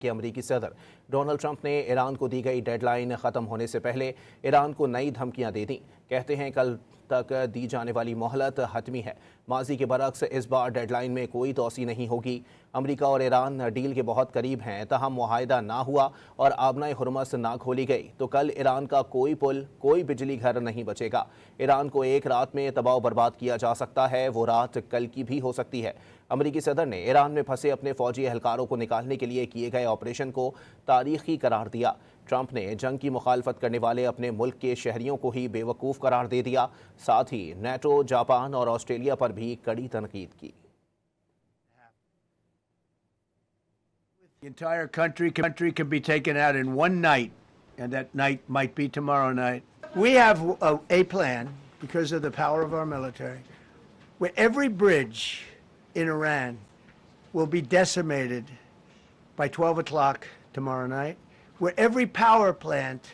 कि अमेरिकी सदर डोनाल्ड ट्रंप ने ईरान को दी गई डेडलाइन ख़त्म होने से पहले ईरान को नई धमकियां दे दी। कहते हैं कल तक दी जाने वाली मोहलत हतमी है। माजी के बरक्स इस बार डेडलाइन में कोई तोसी नहीं होगी। अमेरिका और ईरान डील के बहुत करीब हैं, तहम मुआहिदा ना हुआ और आबनाए हुरमस ना खोली गई तो कल ईरान का कोई पुल, कोई बिजली घर नहीं बचेगा। ईरान को एक रात में तबाह बर्बाद किया जा सकता है, वो रात कल की भी हो सकती है। अमेरिकी सदर ने ईरान में फंसे अपने फौजी एहलकारों को निकालने के लिए किए गए ऑपरेशन को तारीखी करार दिया। ट्रंप ने जंग की मुखालफत करने वाले अपने मुल्क के शहरियों को ही बेवकूफ़ करार दे दिया। साथ ही नेटो, जापान और ऑस्ट्रेलिया पर भी कड़ी तनकीद की। The entire country can be taken out in one night, and that night might be tomorrow night. We have a plan, because of the power of our military, where every bridge in Iran will be decimated by 12 o'clock tomorrow night, where every power plant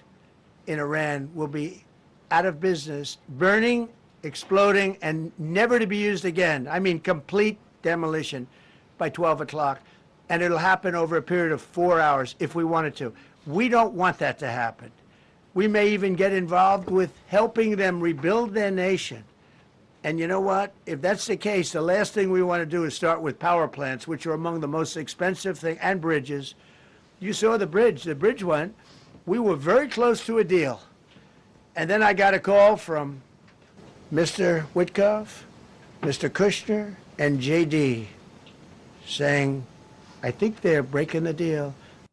in Iran will be out of business, burning, exploding, and never to be used again. I mean, complete demolition by 12 o'clock. And it'll happen over a period of 4 hours if we wanted to. We don't want that to happen. We may even get involved with helping them rebuild their nation. And you know what? If that's the case, the last thing we want to do is start with power plants, which are among the most expensive things, and bridges. You saw the bridge went. We were very close to a deal. And then I got a call from Mr. Witkoff, Mr. Kushner, and JD saying, I think they're breaking the deal.